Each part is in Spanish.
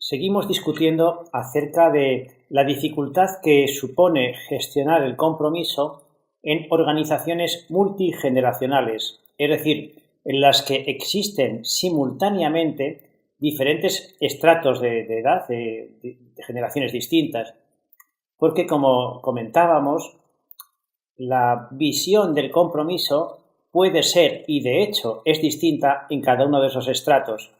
Seguimos discutiendo acerca de la dificultad que supone gestionar el compromiso en organizaciones multigeneracionales, es decir, en las que existen simultáneamente diferentes estratos de edad, de generaciones distintas. Porque, como comentábamos, la visión del compromiso puede ser, y de hecho es distinta en cada uno de esos estratos.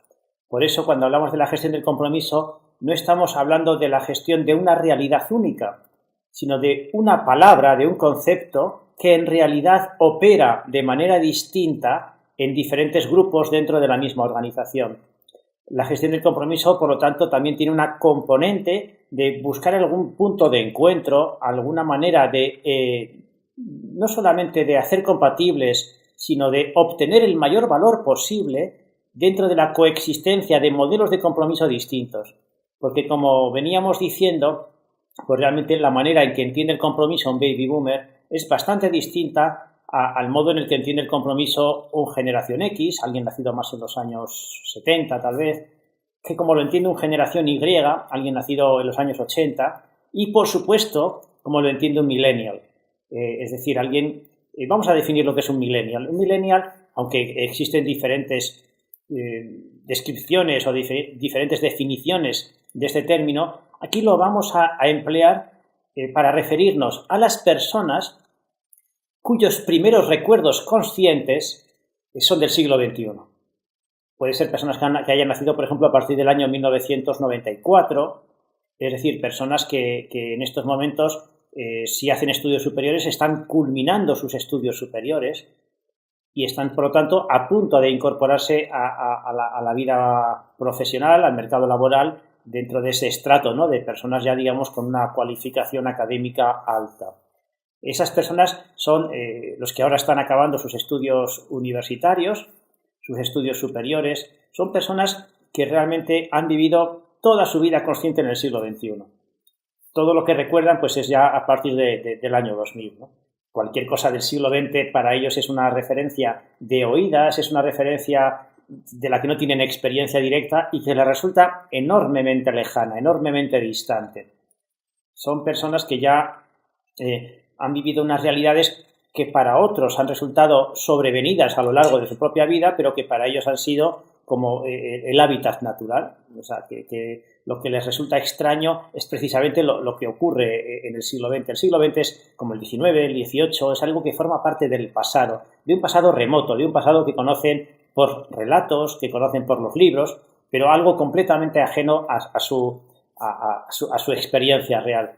Por eso, cuando hablamos de la gestión del compromiso, no estamos hablando de la gestión de una realidad única, sino de una palabra, de un concepto que en realidad opera de manera distinta en diferentes grupos dentro de la misma organización. La gestión del compromiso, por lo tanto, también tiene una componente de buscar algún punto de encuentro, alguna manera de no solamente de hacer compatibles, sino de obtener el mayor valor posible dentro de la coexistencia de modelos de compromiso distintos. Porque, como veníamos diciendo, pues realmente la manera en que entiende el compromiso un baby boomer es bastante distinta al modo en el que entiende el compromiso un generación X, alguien nacido más en los años 70 tal vez, que como lo entiende un generación Y, alguien nacido en los años 80, y por supuesto como lo entiende un millennial. Es decir, vamos a definir lo que es un millennial. Un millennial, aunque existen diferentes descripciones o diferentes definiciones de este término, aquí lo vamos a emplear para referirnos a las personas cuyos primeros recuerdos conscientes son del siglo XXI. Puede ser personas que hayan nacido, por ejemplo, a partir del año 1994, es decir, personas que en estos momentos, si hacen estudios superiores, están culminando sus estudios superiores y están, por lo tanto, a punto de incorporarse a la vida profesional, al mercado laboral, dentro de ese estrato, ¿no?, de personas ya, digamos, con una cualificación académica alta. Esas personas son los que ahora están acabando sus estudios universitarios, sus estudios superiores. Son personas que realmente han vivido toda su vida consciente en el siglo XXI. Todo lo que recuerdan pues es ya a partir del año 2000, ¿no? Cualquier cosa del siglo XX para ellos es una referencia de oídas, es una referencia de la que no tienen experiencia directa y que les resulta enormemente lejana, enormemente distante. Son personas que ya han vivido unas realidades que para otros han resultado sobrevenidas a lo largo de su propia vida, pero que para ellos han sido como el hábitat natural. O sea, que lo que les resulta extraño es precisamente lo que ocurre en el siglo XX. El siglo XX es como el XIX, el XVIII, es algo que forma parte del pasado, de un pasado remoto, de un pasado que conocen por relatos, que conocen por los libros, pero algo completamente ajeno a su experiencia real.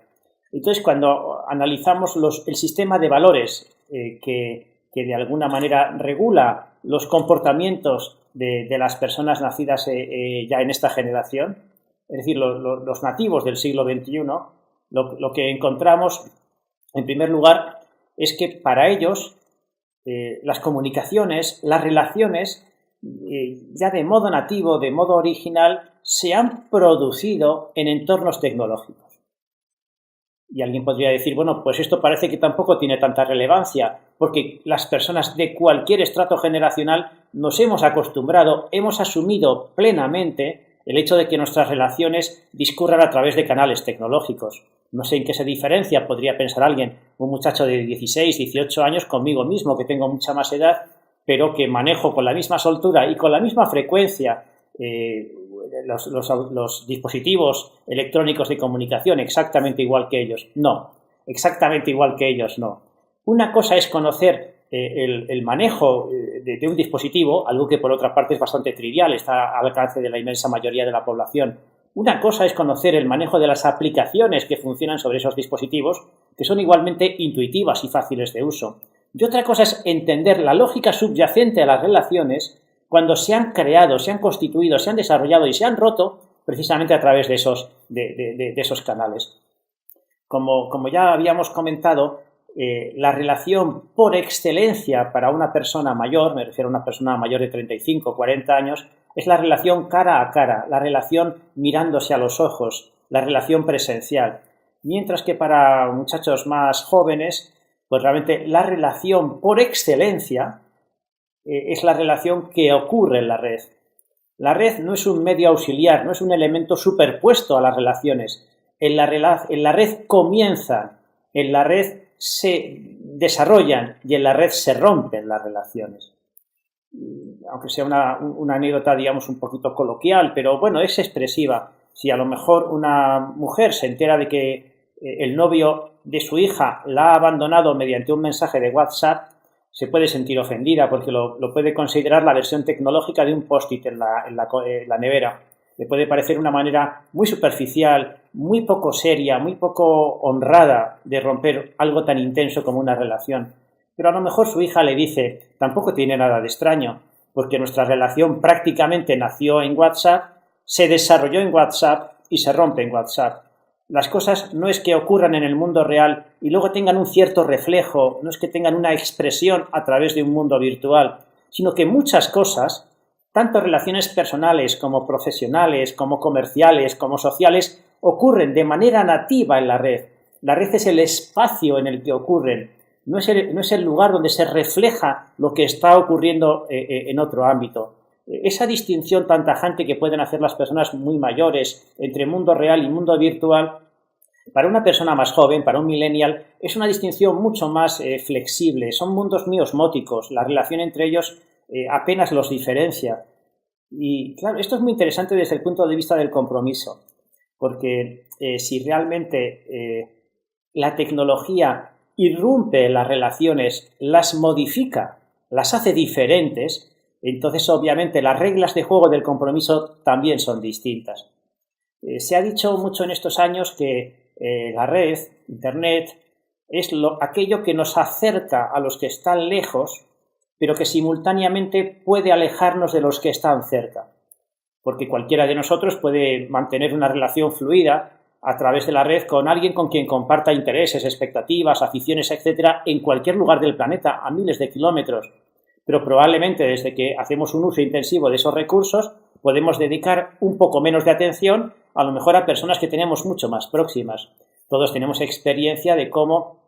Entonces, cuando analizamos el sistema de valores que de alguna manera regula los comportamientos de las personas nacidas ya en esta generación, es decir, los nativos del siglo XXI, lo que encontramos, en primer lugar, es que para ellos las comunicaciones, las relaciones, ya de modo nativo, de modo original, se han producido en entornos tecnológicos. Y alguien podría decir, bueno, pues esto parece que tampoco tiene tanta relevancia, porque las personas de cualquier estrato generacional nos hemos acostumbrado, hemos asumido plenamente el hecho de que nuestras relaciones discurran a través de canales tecnológicos. No sé en qué se diferencia, podría pensar alguien, un muchacho de 16, 18 años conmigo mismo, que tengo mucha más edad, pero que manejo con la misma soltura y con la misma frecuencia los dispositivos electrónicos de comunicación exactamente igual que ellos. No, exactamente igual que ellos no. Una cosa es conocer el manejo de un dispositivo, algo que por otra parte es bastante trivial, está al alcance de la inmensa mayoría de la población. Una cosa es conocer el manejo de las aplicaciones que funcionan sobre esos dispositivos, que son igualmente intuitivas y fáciles de uso. Y otra cosa es entender la lógica subyacente a las relaciones cuando se han creado, se han constituido, se han desarrollado y se han roto precisamente a través de esos canales. Como ya habíamos comentado, la relación por excelencia para una persona mayor, me refiero a una persona mayor de 35 o 40 años, es la relación cara a cara, la relación mirándose a los ojos, la relación presencial. Mientras que para muchachos más jóvenes, pues realmente la relación por excelencia es la relación que ocurre en la red. La red no es un medio auxiliar, no es un elemento superpuesto a las relaciones. En la red comienzan, en la red se desarrollan y en la red se rompen las relaciones. Aunque sea una anécdota, digamos, un poquito coloquial, pero bueno, es expresiva. Si a lo mejor una mujer se entera de que el novio de su hija la ha abandonado mediante un mensaje de WhatsApp, se puede sentir ofendida porque lo puede considerar la versión tecnológica de un post-it en la nevera. Le puede parecer una manera muy superficial, muy poco seria, muy poco honrada de romper algo tan intenso como una relación. Pero a lo mejor su hija le dice, tampoco tiene nada de extraño, porque nuestra relación prácticamente nació en WhatsApp, se desarrolló en WhatsApp y se rompe en WhatsApp. Las cosas no es que ocurran en el mundo real y luego tengan un cierto reflejo, no es que tengan una expresión a través de un mundo virtual, sino que muchas cosas, tanto relaciones personales como profesionales, como comerciales, como sociales, ocurren de manera nativa en la red. La red es el espacio en el que ocurren, no es el lugar donde se refleja lo que está ocurriendo en otro ámbito. Esa distinción tan tajante que pueden hacer las personas muy mayores entre mundo real y mundo virtual, para una persona más joven, para un millennial, es una distinción mucho más flexible. Son mundos muy osmóticos, la relación entre ellos apenas los diferencia. Y claro, esto es muy interesante desde el punto de vista del compromiso, porque si realmente la tecnología irrumpe las relaciones, las modifica, las hace diferentes, entonces obviamente las reglas de juego del compromiso también son distintas. Se ha dicho mucho en estos años que la red, Internet, es aquello que nos acerca a los que están lejos, pero que simultáneamente puede alejarnos de los que están cerca. Porque cualquiera de nosotros puede mantener una relación fluida a través de la red con alguien con quien comparta intereses, expectativas, aficiones, etcétera, en cualquier lugar del planeta, a miles de kilómetros. Pero probablemente desde que hacemos un uso intensivo de esos recursos, podemos dedicar un poco menos de atención, a lo mejor a personas que tenemos mucho más próximas. Todos tenemos experiencia de cómo,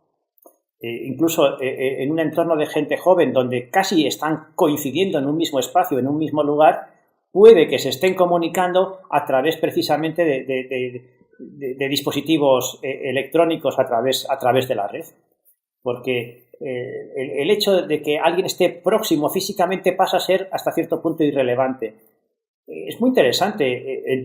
incluso en un entorno de gente joven, donde casi están coincidiendo en un mismo espacio, en un mismo lugar, puede que se estén comunicando a través precisamente de dispositivos electrónicos a través de la red. Porque el hecho de que alguien esté próximo físicamente pasa a ser hasta cierto punto irrelevante. Es muy interesante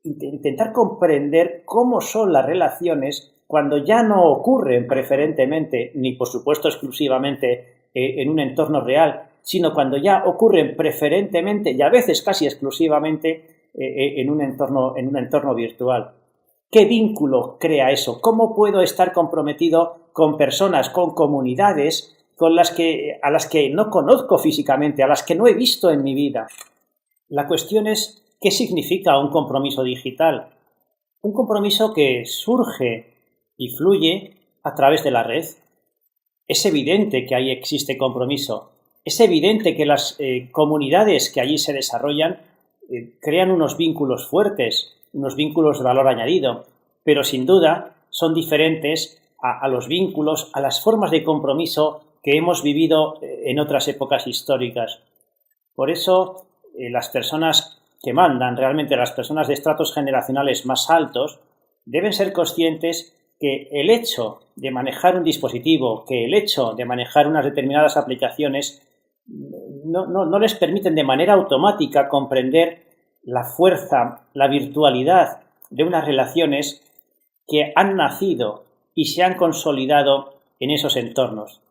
intentar comprender cómo son las relaciones cuando ya no ocurren preferentemente, ni por supuesto exclusivamente en un entorno real, sino cuando ya ocurren preferentemente y a veces casi exclusivamente en un entorno virtual. ¿Qué vínculo crea eso? ¿Cómo puedo estar comprometido con personas, con comunidades a las que no conozco físicamente, a las que no he visto en mi vida? La cuestión es, ¿qué significa un compromiso digital? Un compromiso que surge y fluye a través de la red. Es evidente que ahí existe compromiso. Es evidente que las comunidades que allí se desarrollan crean unos vínculos fuertes, unos vínculos de valor añadido, pero sin duda son diferentes a los vínculos, a las formas de compromiso que hemos vivido en otras épocas históricas. Por eso, las personas que mandan, realmente las personas de estratos generacionales más altos, deben ser conscientes que el hecho de manejar un dispositivo, que el hecho de manejar unas determinadas aplicaciones no les permiten de manera automática comprender la fuerza, la virtualidad de unas relaciones que han nacido y se han consolidado en esos entornos.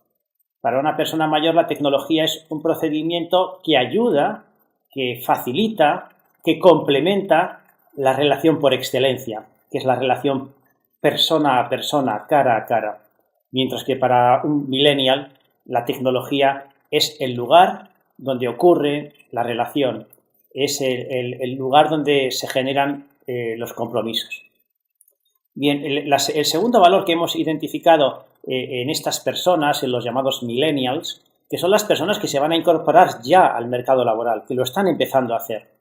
Para una persona mayor la tecnología es un procedimiento que ayuda, que facilita, que complementa la relación por excelencia, que es la relación persona a persona, cara a cara. Mientras que para un millennial la tecnología es el lugar donde ocurre la relación, es el lugar donde se generan los compromisos. Bien, el segundo valor que hemos identificado en estas personas, en los llamados millennials, que son las personas que se van a incorporar ya al mercado laboral, que lo están empezando a hacer,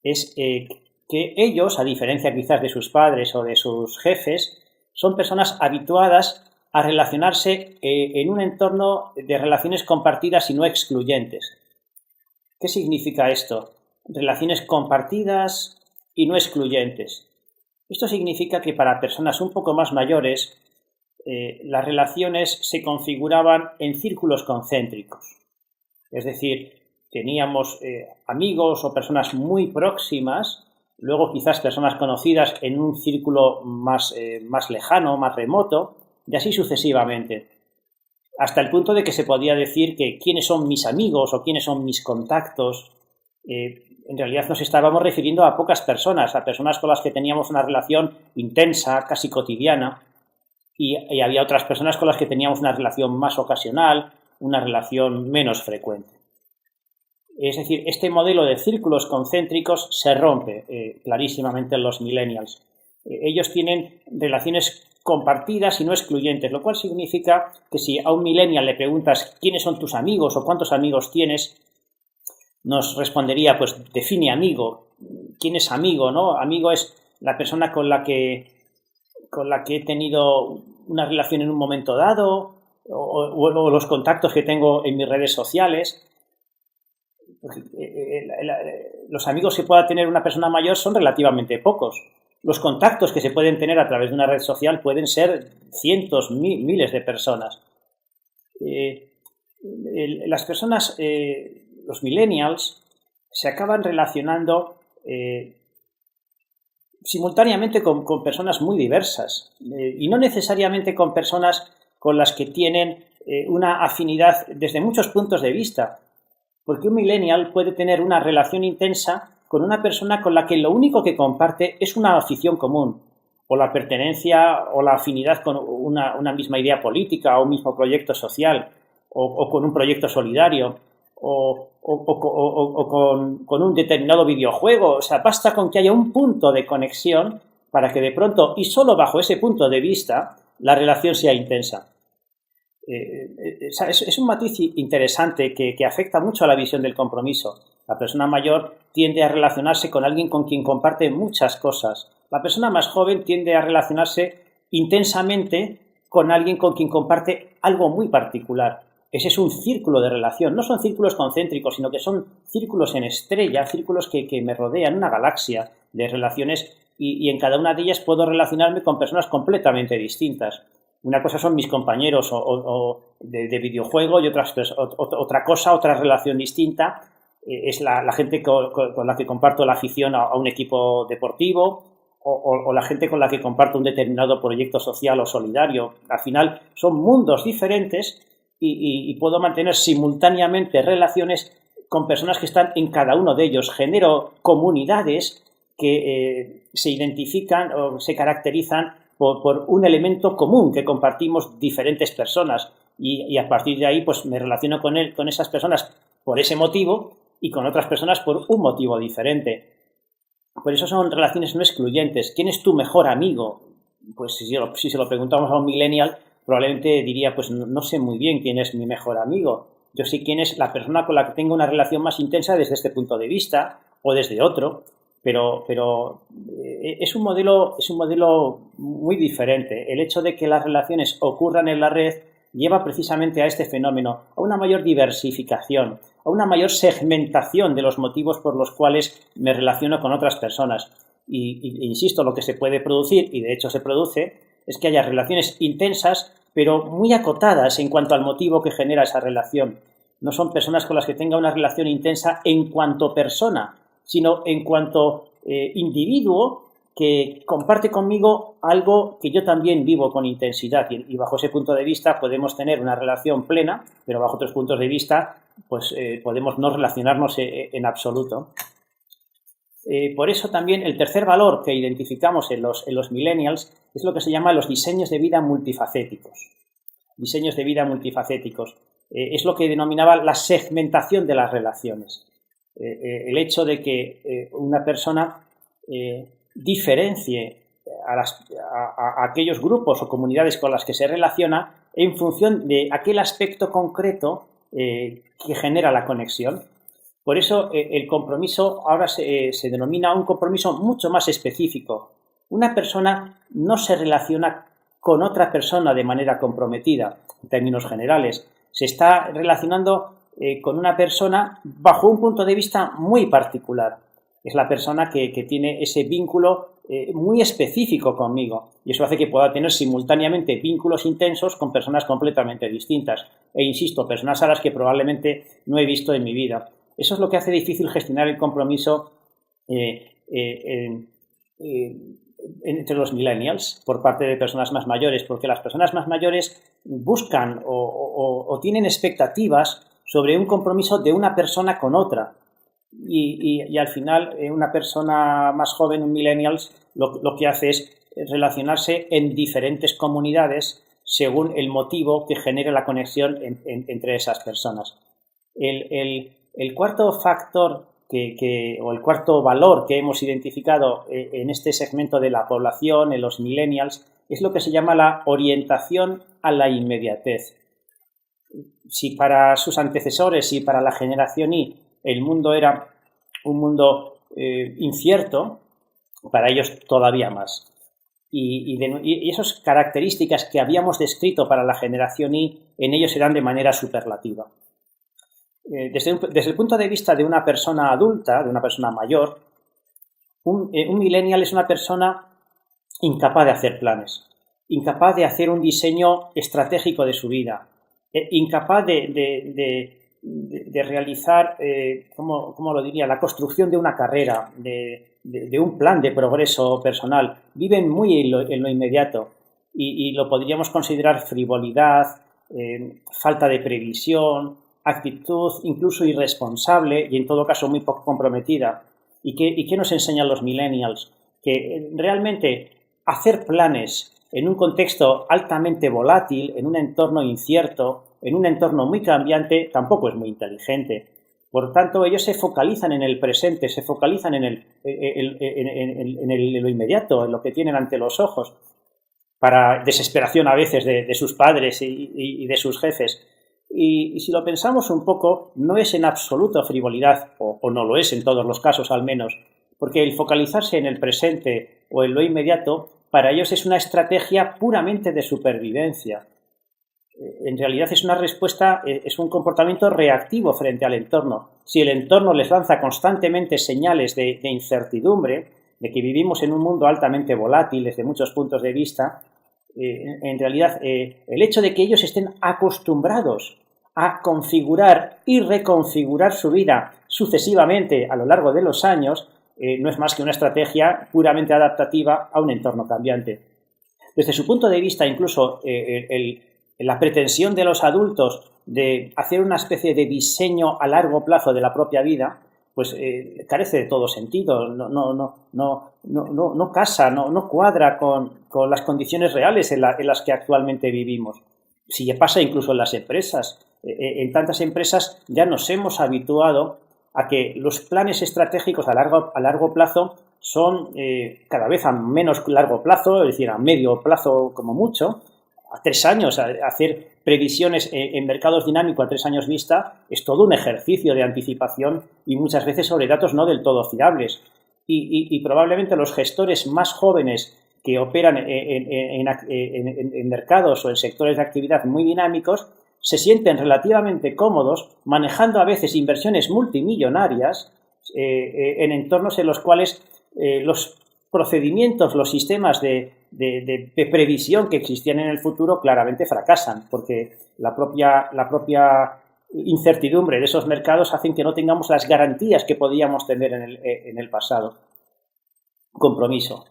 es que ellos, a diferencia quizás de sus padres o de sus jefes, son personas habituadas a relacionarse en un entorno de relaciones compartidas y no excluyentes. ¿Qué significa esto? Relaciones compartidas y no excluyentes. Esto significa que para personas un poco más mayores, las relaciones se configuraban en círculos concéntricos. Es decir, teníamos amigos o personas muy próximas, luego quizás personas conocidas en un círculo más lejano, más remoto, y así sucesivamente. Hasta el punto de que se podía decir que quiénes son mis amigos o quiénes son mis contactos. En realidad nos estábamos refiriendo a pocas personas, a personas con las que teníamos una relación intensa, casi cotidiana, y había otras personas con las que teníamos una relación más ocasional, una relación menos frecuente. Es decir, este modelo de círculos concéntricos se rompe clarísimamente en los millennials. Ellos tienen relaciones compartidas y no excluyentes, lo cual significa que si a un millennial le preguntas quiénes son tus amigos o cuántos amigos tienes, nos respondería, pues define amigo. ¿Quién es amigo, no? Amigo es la persona con la que he tenido una relación en un momento dado o los contactos que tengo en mis redes sociales. Los amigos que pueda tener una persona mayor son relativamente pocos. Los contactos que se pueden tener a través de una red social pueden ser cientos, miles de personas. Las personas, los millennials, se acaban relacionando simultáneamente con personas muy diversas y no necesariamente con personas con las que tienen una afinidad desde muchos puntos de vista, porque un millennial puede tener una relación intensa con una persona con la que lo único que comparte es una afición común, o la pertenencia o la afinidad con una misma idea política o un mismo proyecto social, o con un proyecto solidario, o con un determinado videojuego. O sea, basta con que haya un punto de conexión para que de pronto, y solo bajo ese punto de vista, la relación sea intensa. Es un matiz interesante que afecta mucho a la visión del compromiso. La persona mayor tiende a relacionarse con alguien con quien comparte muchas cosas. La persona más joven tiende a relacionarse intensamente con alguien con quien comparte algo muy particular. Ese es un círculo de relación. No son círculos concéntricos, sino que son círculos en estrella, círculos que me rodean, una galaxia de relaciones, y en cada una de ellas puedo relacionarme con personas completamente distintas. Una cosa son mis compañeros de videojuego y otra cosa, otra relación distinta, es la gente con la que comparto la afición a un equipo deportivo o la gente con la que comparto un determinado proyecto social o solidario. Al final son mundos diferentes y puedo mantener simultáneamente relaciones con personas que están en cada uno de ellos. Genero comunidades que se identifican o se caracterizan por un elemento común que compartimos diferentes personas y a partir de ahí pues me relaciono con esas personas por ese motivo y con otras personas por un motivo diferente. Por eso son relaciones no excluyentes. ¿Quién es tu mejor amigo? Pues si se lo preguntamos a un millennial, probablemente diría, pues no sé muy bien quién es mi mejor amigo. Yo sé quién es la persona con la que tengo una relación más intensa desde este punto de vista o desde otro. Pero es un modelo muy diferente. El hecho de que las relaciones ocurran en la red lleva precisamente a este fenómeno, a una mayor diversificación, a una mayor segmentación de los motivos por los cuales me relaciono con otras personas. Y insisto, lo que se puede producir, y de hecho se produce, es que haya relaciones intensas, pero muy acotadas en cuanto al motivo que genera esa relación. No son personas con las que tenga una relación intensa en cuanto persona, sino en cuanto individuo que comparte conmigo algo que yo también vivo con intensidad y bajo ese punto de vista podemos tener una relación plena, pero bajo otros puntos de vista pues podemos no relacionarnos en absoluto. Por eso también el tercer valor que identificamos en los millennials es lo que se llama los diseños de vida multifacéticos. Diseños de vida multifacéticos. Es lo que denominaba la segmentación de las relaciones. El hecho de que una persona diferencie a aquellos grupos o comunidades con las que se relaciona en función de aquel aspecto concreto que genera la conexión. Por eso el compromiso ahora se denomina un compromiso mucho más específico. Una persona no se relaciona con otra persona de manera comprometida, en términos generales. Se está relacionando con una persona bajo un punto de vista muy particular. Es la persona que tiene ese vínculo muy específico conmigo, y eso hace que pueda tener simultáneamente vínculos intensos con personas completamente distintas, e insisto, personas a las que probablemente no he visto en mi vida. Eso es lo que hace difícil gestionar el compromiso entre los millennials por parte de personas más mayores, porque las personas más mayores buscan o tienen expectativas sobre un compromiso de una persona con otra. Y al final una persona más joven, un millennials, lo que hace es relacionarse en diferentes comunidades según el motivo que genere la conexión entre esas personas. El cuarto factor o el cuarto valor que hemos identificado en este segmento de la población, en los millennials, es lo que se llama la orientación a la inmediatez. Si para sus antecesores y para la generación Y el mundo era un mundo incierto, para ellos todavía más. Y esas características que habíamos descrito para la generación Y, en ellos se dan de manera superlativa. Desde el punto de vista de una persona adulta, de una persona mayor, un millennial es una persona incapaz de hacer planes, incapaz de hacer un diseño estratégico de su vida, incapaz de realizar, ¿cómo lo diría?, la construcción de una carrera, de un plan de progreso personal. Viven muy en lo inmediato y lo podríamos considerar frivolidad, falta de previsión, actitud incluso irresponsable y en todo caso muy poco comprometida. ¿Y qué nos enseñan los millennials? Que realmente hacer planes en un contexto altamente volátil, en un entorno incierto, en un entorno muy cambiante, tampoco es muy inteligente. Por tanto, ellos se focalizan en el presente, se focalizan en lo inmediato, en lo que tienen ante los ojos, para desesperación a veces de sus padres y de sus jefes. Y si lo pensamos un poco, no es en absoluto frivolidad, o no lo es en todos los casos al menos, porque el focalizarse en el presente o en lo inmediato, para ellos es una estrategia puramente de supervivencia. En realidad es una respuesta, es un comportamiento reactivo frente al entorno. Si el entorno les lanza constantemente señales de incertidumbre, de que vivimos en un mundo altamente volátil desde muchos puntos de vista, en realidad el hecho de que ellos estén acostumbrados a configurar y reconfigurar su vida sucesivamente a lo largo de los años, no es más que una estrategia puramente adaptativa a un entorno cambiante. Desde su punto de vista, incluso la pretensión de los adultos de hacer una especie de diseño a largo plazo de la propia vida, pues carece de todo sentido, no casa, no cuadra con las condiciones reales en las que actualmente vivimos. Si pasa incluso en las empresas. En tantas empresas ya nos hemos habituado a que los planes estratégicos a largo plazo son cada vez a menos largo plazo, es decir, a medio plazo como mucho, a 3 años. Hacer previsiones en mercados dinámicos a 3 años vista es todo un ejercicio de anticipación y muchas veces sobre datos no del todo fiables. Y probablemente los gestores más jóvenes que operan en mercados o en sectores de actividad muy dinámicos se sienten relativamente cómodos manejando a veces inversiones multimillonarias en entornos en los cuales los procedimientos, los sistemas de previsión que existían en el futuro claramente fracasan, porque la propia incertidumbre de esos mercados hacen que no tengamos las garantías que podíamos tener en el pasado. Compromiso.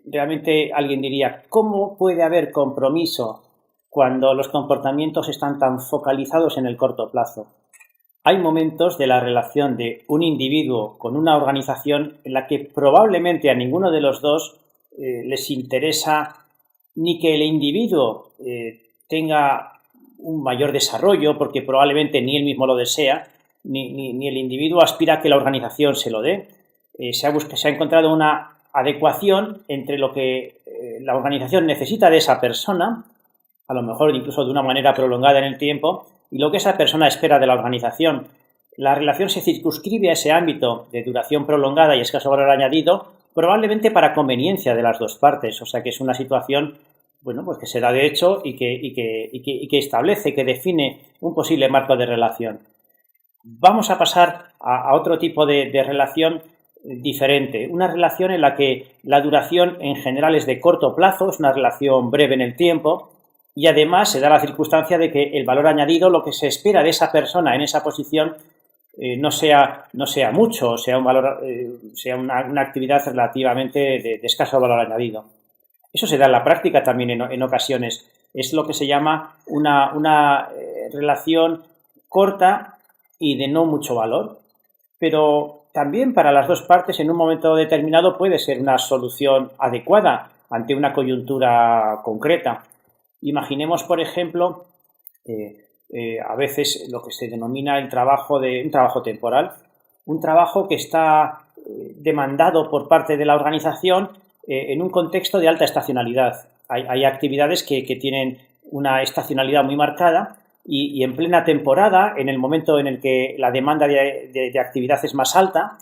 Realmente alguien diría, ¿cómo puede haber compromiso cuando los comportamientos están tan focalizados en el corto plazo? Hay momentos de la relación de un individuo con una organización en la que probablemente a ninguno de los dos les interesa ni que el individuo tenga un mayor desarrollo, porque probablemente ni él mismo lo desea, ni el individuo aspira a que la organización se lo dé. Se ha encontrado una adecuación entre lo que la organización necesita de esa persona, a lo mejor incluso de una manera prolongada en el tiempo, y lo que esa persona espera de la organización. La relación se circunscribe a ese ámbito de duración prolongada y escaso valor añadido, probablemente para conveniencia de las dos partes, o sea que es una situación bueno, pues que se da de hecho y que establece, que define un posible marco de relación. Vamos a pasar a otro tipo de relación diferente, una relación en la que la duración en general es de corto plazo, es una relación breve en el tiempo, y además se da la circunstancia de que el valor añadido, lo que se espera de esa persona en esa posición, no sea mucho, sea un valor, sea una actividad relativamente de escaso valor añadido. Eso se da en la práctica también en ocasiones. Es lo que se llama una relación corta y de no mucho valor, pero también para las dos partes en un momento determinado puede ser una solución adecuada ante una coyuntura concreta. Imaginemos, por ejemplo, a veces lo que se denomina un trabajo temporal, un trabajo que está demandado por parte de la organización en un contexto de alta estacionalidad. Hay actividades que tienen una estacionalidad muy marcada y en plena temporada, en el momento en el que la demanda de actividad es más alta,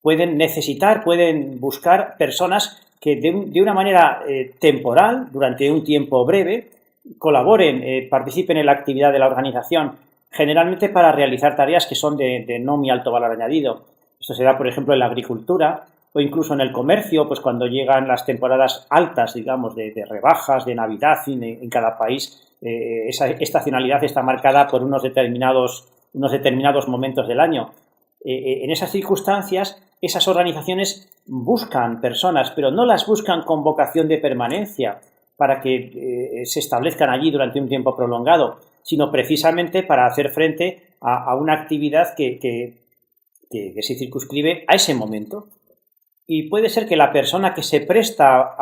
pueden buscar personas que de una manera temporal, durante un tiempo breve, colaboren, participen en la actividad de la organización, generalmente para realizar tareas que son de no muy alto valor añadido. Esto se da, por ejemplo, en la agricultura o incluso en el comercio, pues cuando llegan las temporadas altas, digamos, de rebajas, de Navidad, en cada país, esa estacionalidad está marcada por unos determinados momentos del año. En esas circunstancias, esas organizaciones buscan personas, pero no las buscan con vocación de permanencia para que se establezcan allí durante un tiempo prolongado, sino precisamente para hacer frente a una actividad que se circunscribe a ese momento. Y puede ser que la persona que se presta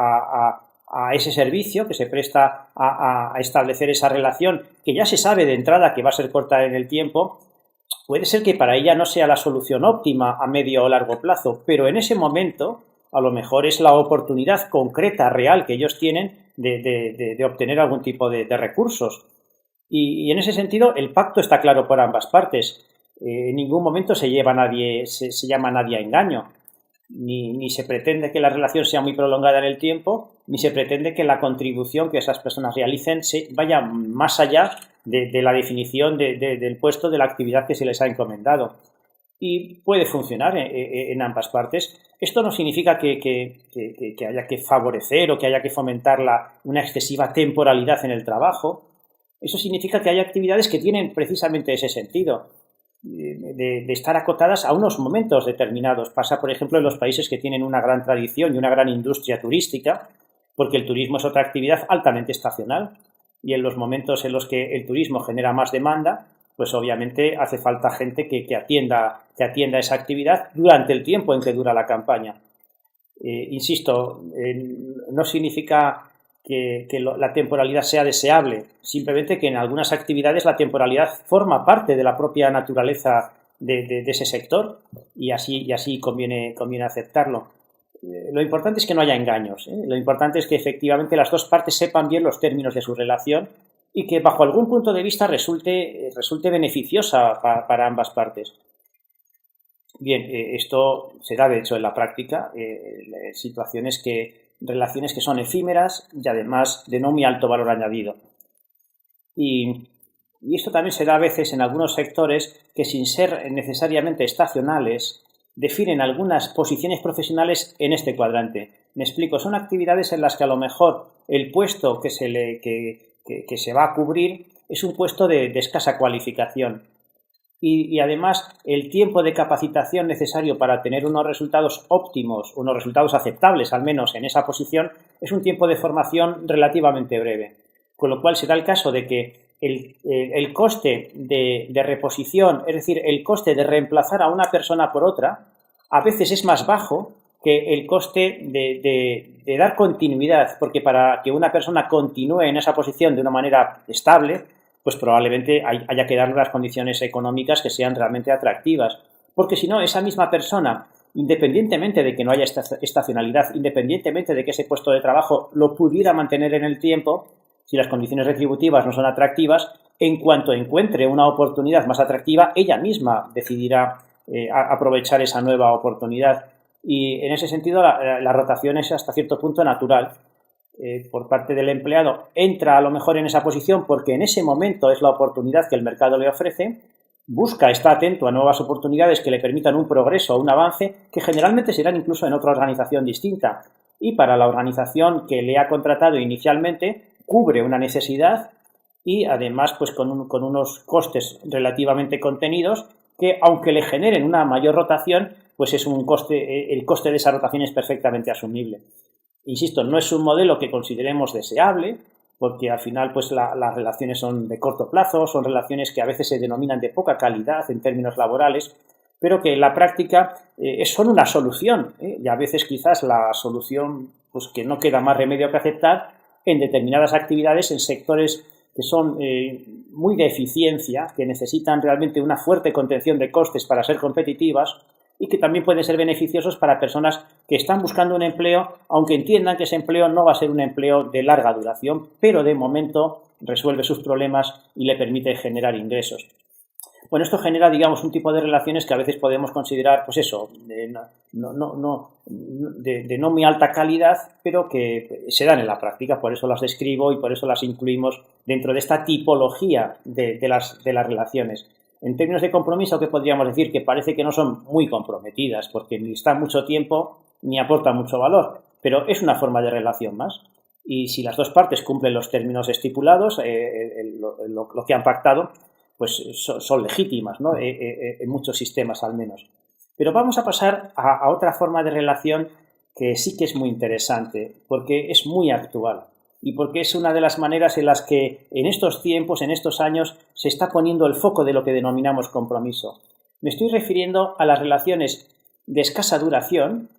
a ese servicio, que se presta a establecer esa relación, que ya se sabe de entrada que va a ser corta en el tiempo, puede ser que para ella no sea la solución óptima a medio o largo plazo, pero en ese momento a lo mejor es la oportunidad concreta, real, que ellos tienen de obtener algún tipo de recursos. Y en ese sentido el pacto está claro por ambas partes. En ningún momento se llama a nadie a engaño. Ni se pretende que la relación sea muy prolongada en el tiempo, ni se pretende que la contribución que esas personas realicen vaya más allá de la definición del puesto, de la actividad que se les ha encomendado. Y puede funcionar en ambas partes. Esto no significa que haya que favorecer o que haya que fomentar una excesiva temporalidad en el trabajo. Eso significa que hay actividades que tienen precisamente ese sentido. De estar acotadas a unos momentos determinados. Pasa, por ejemplo, en los países que tienen una gran tradición y una gran industria turística, porque el turismo es otra actividad altamente estacional y en los momentos en los que el turismo genera más demanda, pues obviamente hace falta gente que atienda esa actividad durante el tiempo en que dura la campaña. Insisto, no significa que la temporalidad sea deseable, simplemente que en algunas actividades la temporalidad forma parte de la propia naturaleza de ese sector y así conviene aceptarlo. Lo importante es que no haya engaños, ¿eh? Lo importante es que efectivamente las dos partes sepan bien los términos de su relación y que bajo algún punto de vista resulte beneficiosa para ambas partes. Bien, esto se da de hecho en la práctica, relaciones que son efímeras y además de no muy alto valor añadido. Y esto también se da a veces en algunos sectores que sin ser necesariamente estacionales definen algunas posiciones profesionales en este cuadrante. Me explico, son actividades en las que a lo mejor el puesto que se va a cubrir es un puesto de escasa cualificación. Y además el tiempo de capacitación necesario para tener unos resultados óptimos, unos resultados aceptables al menos en esa posición, es un tiempo de formación relativamente breve. Con lo cual se da el caso de que el coste de reposición, es decir, el coste de reemplazar a una persona por otra, a veces es más bajo que el coste de dar continuidad, porque para que una persona continúe en esa posición de una manera estable, pues probablemente haya que darle las condiciones económicas que sean realmente atractivas. Porque si no, esa misma persona, independientemente de que no haya estacionalidad, independientemente de que ese puesto de trabajo lo pudiera mantener en el tiempo, si las condiciones retributivas no son atractivas, en cuanto encuentre una oportunidad más atractiva, ella misma decidirá aprovechar esa nueva oportunidad. Y en ese sentido la rotación es hasta cierto punto natural. por parte del empleado entra a lo mejor en esa posición porque en ese momento es la oportunidad que el mercado le ofrece, busca, está atento a nuevas oportunidades que le permitan un progreso o un avance que generalmente serán incluso en otra organización distinta. Y para la organización que le ha contratado inicialmente, cubre una necesidad y además pues con unos costes relativamente contenidos que aunque le generen una mayor rotación, pues es un coste, el coste de esa rotación es perfectamente asumible. Insisto, no es un modelo que consideremos deseable, porque al final pues las relaciones son de corto plazo, son relaciones que a veces se denominan de poca calidad en términos laborales, pero que en la práctica son una solución, y a veces quizás la solución pues que no queda más remedio que aceptar en determinadas actividades, en sectores que son muy de eficiencia, que necesitan realmente una fuerte contención de costes para ser competitivas y que también pueden ser beneficiosos para personas que están buscando un empleo, aunque entiendan que ese empleo no va a ser un empleo de larga duración, pero de momento resuelve sus problemas y le permite generar ingresos. Bueno, esto genera, digamos, un tipo de relaciones que a veces podemos considerar, pues eso, de no muy alta calidad, pero que se dan en la práctica, por eso las describo y por eso las incluimos dentro de esta tipología de las relaciones. En términos de compromiso, ¿qué podríamos decir? Que parece que no son muy comprometidas, porque ni están mucho tiempo ni aportan mucho valor, pero es una forma de relación más. Y si las dos partes cumplen los términos estipulados, lo que han pactado, pues son legítimas, ¿no? En muchos sistemas al menos. Pero vamos a pasar a otra forma de relación que sí que es muy interesante, porque es muy actual y porque es una de las maneras en las que en estos tiempos, en estos años, se está poniendo el foco de lo que denominamos compromiso. Me estoy refiriendo a las relaciones de escasa duración,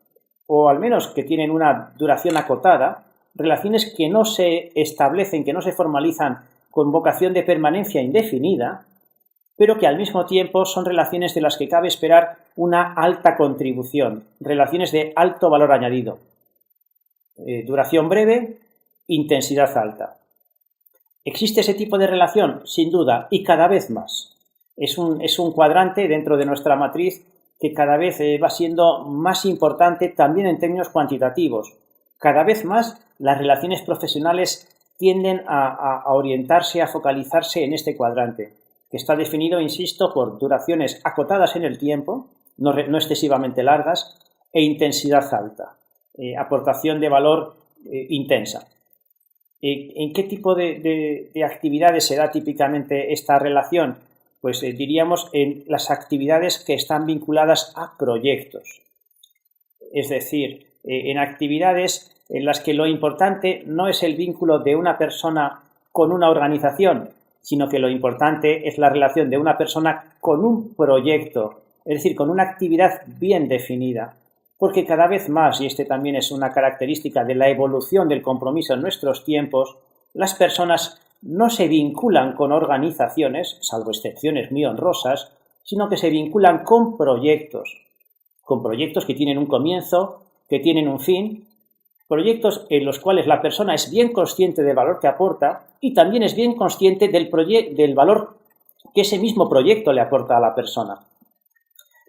o al menos que tienen una duración acotada, relaciones que no se establecen, que no se formalizan con vocación de permanencia indefinida, pero que al mismo tiempo son relaciones de las que cabe esperar una alta contribución, relaciones de alto valor añadido. Duración breve, intensidad alta. ¿Existe ese tipo de relación? Sin duda, y cada vez más. Es un cuadrante dentro de nuestra matriz que cada vez va siendo más importante también en términos cuantitativos. Cada vez más las relaciones profesionales tienden a orientarse, a focalizarse en este cuadrante, que está definido, insisto, por duraciones acotadas en el tiempo, no excesivamente largas, e intensidad alta, aportación de valor intensa. ¿En qué tipo de actividades se da típicamente esta relación? Pues diríamos en las actividades que están vinculadas a proyectos. Es decir, en actividades en las que lo importante no es el vínculo de una persona con una organización, sino que lo importante es la relación de una persona con un proyecto, es decir, con una actividad bien definida. Porque cada vez más, y este también es una característica de la evolución del compromiso en nuestros tiempos, las personas no se vinculan con organizaciones, salvo excepciones muy honrosas, sino que se vinculan con proyectos que tienen un comienzo, que tienen un fin, proyectos en los cuales la persona es bien consciente del valor que aporta y también es bien consciente del valor que ese mismo proyecto le aporta a la persona.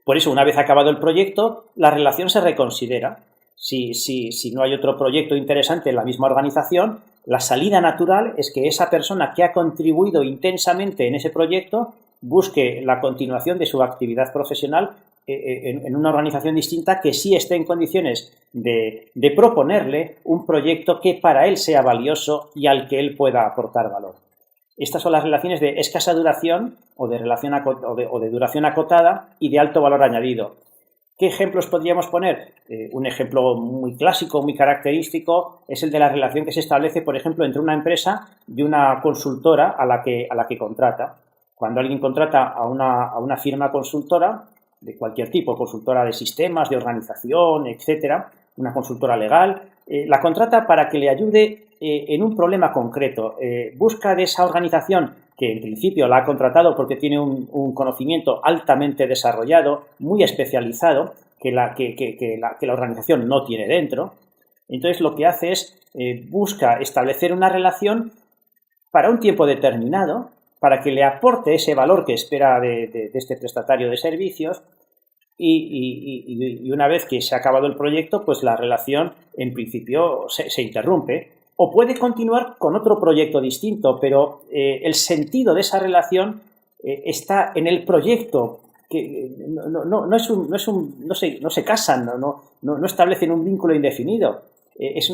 Por eso, una vez acabado el proyecto, la relación se reconsidera. Si no hay otro proyecto interesante en la misma organización, la salida natural es que esa persona que ha contribuido intensamente en ese proyecto busque la continuación de su actividad profesional en una organización distinta que sí esté en condiciones de proponerle un proyecto que para él sea valioso y al que él pueda aportar valor. Estas son las relaciones de escasa duración o de duración acotada y de alto valor añadido. ¿Qué ejemplos podríamos poner? Un ejemplo muy clásico, muy característico, es el de la relación que se establece, por ejemplo, entre una empresa y una consultora a la que contrata. Cuando alguien contrata a una firma consultora, de cualquier tipo, consultora de sistemas, de organización, etcétera, una consultora legal, la contrata para que le ayude en un problema concreto. Busca de esa organización, que en principio la ha contratado porque tiene un conocimiento altamente desarrollado, muy especializado, que la organización no tiene dentro. Entonces lo que hace es busca establecer una relación para un tiempo determinado, para que le aporte ese valor que espera de este prestatario de servicios y una vez que se ha acabado el proyecto, pues la relación en principio se interrumpe. o puede continuar con otro proyecto distinto, pero el sentido de esa relación está en el proyecto, que no se casan, no establecen un vínculo indefinido. Es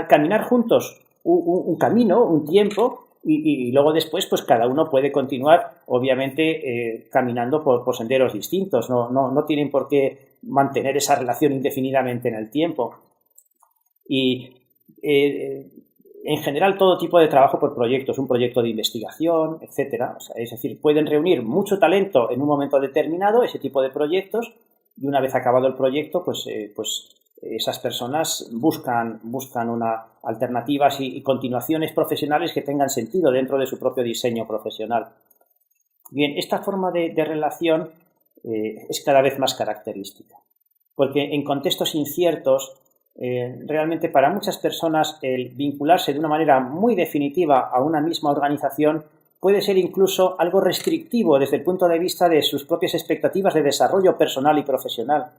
caminar juntos un camino, un tiempo, y luego después pues cada uno puede continuar, obviamente, caminando por senderos distintos. No tienen por qué mantener esa relación indefinidamente en el tiempo. Y en general todo tipo de trabajo por proyectos, un proyecto de investigación, etcétera. O sea, es decir, pueden reunir mucho talento en un momento determinado, ese tipo de proyectos, y una vez acabado el proyecto, pues esas personas buscan alternativas y continuaciones profesionales que tengan sentido dentro de su propio diseño profesional. Bien, esta forma de relación es cada vez más característica, porque en contextos inciertos, realmente para muchas personas el vincularse de una manera muy definitiva a una misma organización puede ser incluso algo restrictivo desde el punto de vista de sus propias expectativas de desarrollo personal y profesional.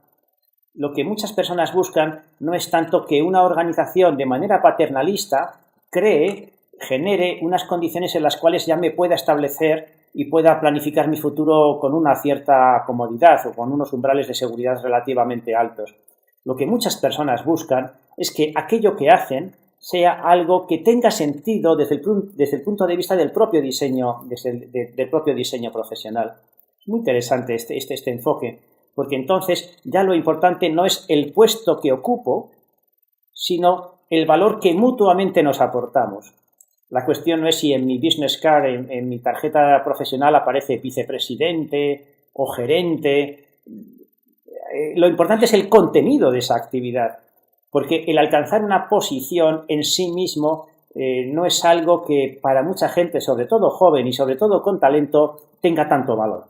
Lo que muchas personas buscan no es tanto que una organización de manera paternalista genere unas condiciones en las cuales ya me pueda establecer y pueda planificar mi futuro con una cierta comodidad o con unos umbrales de seguridad relativamente altos. Lo que muchas personas buscan es que aquello que hacen sea algo que tenga sentido desde el punto de vista del propio diseño, del propio diseño profesional. Es muy interesante este enfoque, porque entonces ya lo importante no es el puesto que ocupo, sino el valor que mutuamente nos aportamos. La cuestión no es si en mi business card, en mi tarjeta profesional aparece vicepresidente o gerente. Lo importante es el contenido de esa actividad, porque el alcanzar una posición en sí mismo no es algo que para mucha gente, sobre todo joven y sobre todo con talento, tenga tanto valor.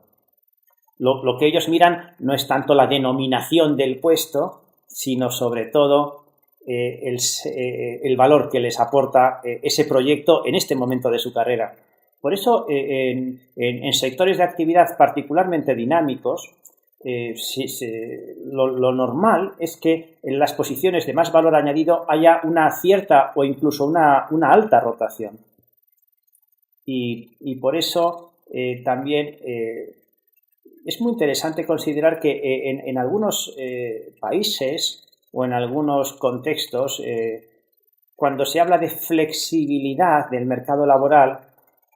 Lo que ellos miran no es tanto la denominación del puesto, sino sobre todo el valor que les aporta ese proyecto en este momento de su carrera. Por eso, en sectores de actividad particularmente dinámicos, lo normal es que en las posiciones de más valor añadido haya una cierta o incluso una alta rotación. Y por eso también es muy interesante considerar que en algunos países o en algunos contextos, cuando se habla de flexibilidad del mercado laboral,